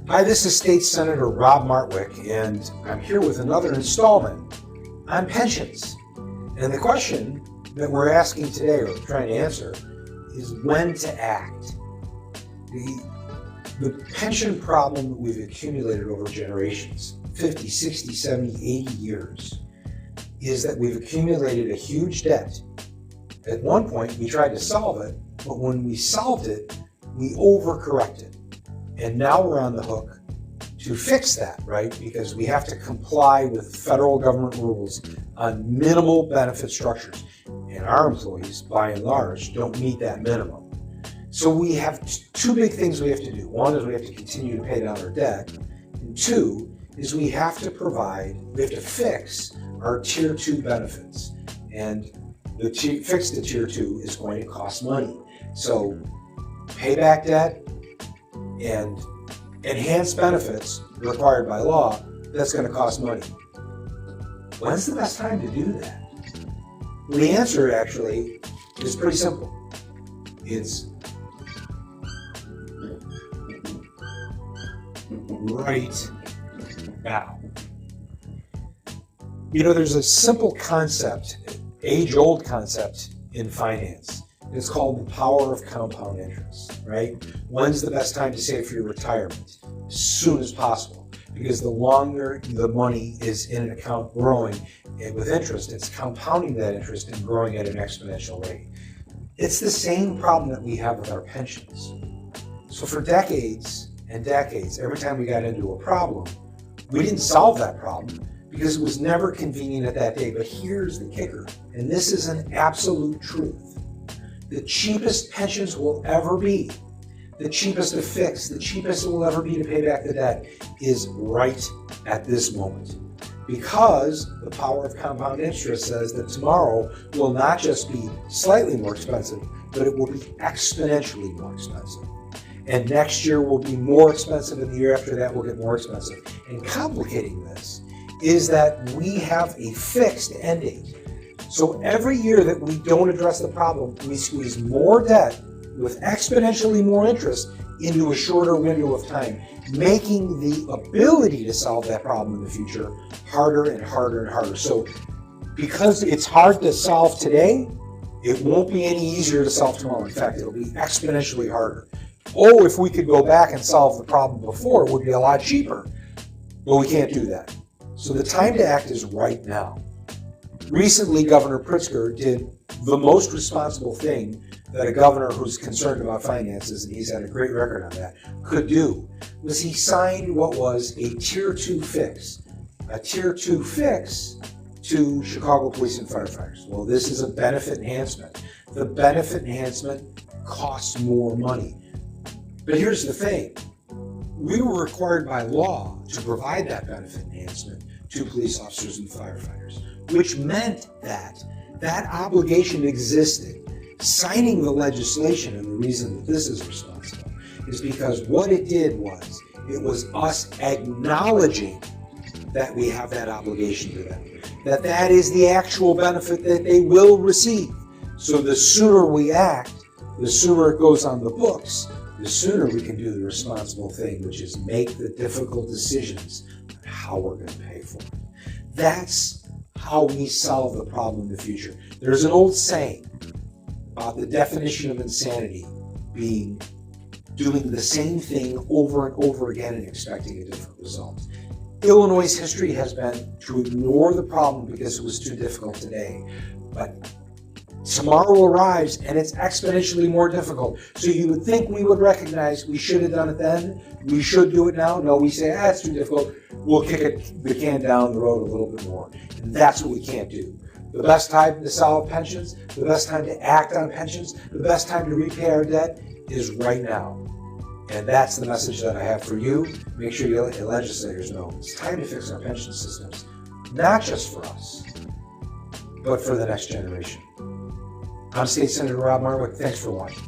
Hi, this is State Senator Rob Martwick, and I'm here with another installment on pensions. And the question that we're asking today, or trying to answer, is when to act. The pension problem that we've accumulated over generations, 50, 60, 70, 80 years, is that we've accumulated a huge debt. At one point, we tried to solve it, but when we solved it, we overcorrected. And now we're on the hook to fix that, right? Because we have to comply with federal government rules on minimal benefit structures. And our employees, by and large, don't meet that minimum. So we have two big things we have to do. One is we have to continue to pay down our debt. And two is we have to fix our Tier 2 benefits. And fix the Tier 2 is going to cost money. So pay back debt and enhanced benefits required by law, that's going to cost money. When's the best time to do that? Well, the answer actually is pretty simple. It's right now. You know, there's a simple concept, age-old concept in finance. It's called the power of compound interest, right? When's the best time to save for your retirement? As soon as possible. Because the longer the money is in an account growing with interest, it's compounding that interest and growing at an exponential rate. It's the same problem that we have with our pensions. So for decades and decades, every time we got into a problem, we didn't solve that problem because it was never convenient at that day. But here's the kicker, and this is an absolute truth. The cheapest pensions will ever be, the cheapest to fix, the cheapest it will ever be to pay back the debt is right at this moment. Because the power of compound interest says that tomorrow will not just be slightly more expensive, but it will be exponentially more expensive. And next year will be more expensive, and the year after that will get more expensive. And complicating this is that we have a fixed end date. So every year that we don't address the problem, we squeeze more debt with exponentially more interest into a shorter window of time, making the ability to solve that problem in the future harder and harder and harder. So because it's hard to solve today, it won't be any easier to solve tomorrow. In fact, it'll be exponentially harder. Oh, if we could go back and solve the problem before, it would be a lot cheaper. But we can't do that. So the time to act is right now. Recently, Governor Pritzker did the most responsible thing that a governor who's concerned about finances, and he's had a great record on that, could do, was he signed what was a Tier 2 fix. A Tier 2 fix to Chicago police and firefighters. Well, this is a benefit enhancement. The benefit enhancement costs more money. But here's the thing. We were required by law to provide that benefit enhancement to police officers and firefighters, which meant that that obligation existed. Signing the legislation, and the reason that this is responsible, is because what it did was, it was us acknowledging that we have that obligation to them, that that is the actual benefit that they will receive. So the sooner we act, the sooner it goes on the books, the sooner we can do the responsible thing, which is make the difficult decisions on how we're going to pay for it. That's how we solve the problem in the future. There's an old saying about the definition of insanity being doing the same thing over and over again and expecting a different result. Illinois' history has been to ignore the problem because it was too difficult today. But tomorrow arrives and it's exponentially more difficult. So you would think we would recognize we should have done it then, we should do it now. No, we say, it's too difficult. We'll kick the can down the road a little bit more. And that's what we can't do. The best time to solve pensions, the best time to act on pensions, the best time to repay our debt is right now. And that's the message that I have for you. Make sure your legislators know it's time to fix our pension systems, not just for us, but for the next generation. I'm State Senator Rob Martwick. Thanks for watching.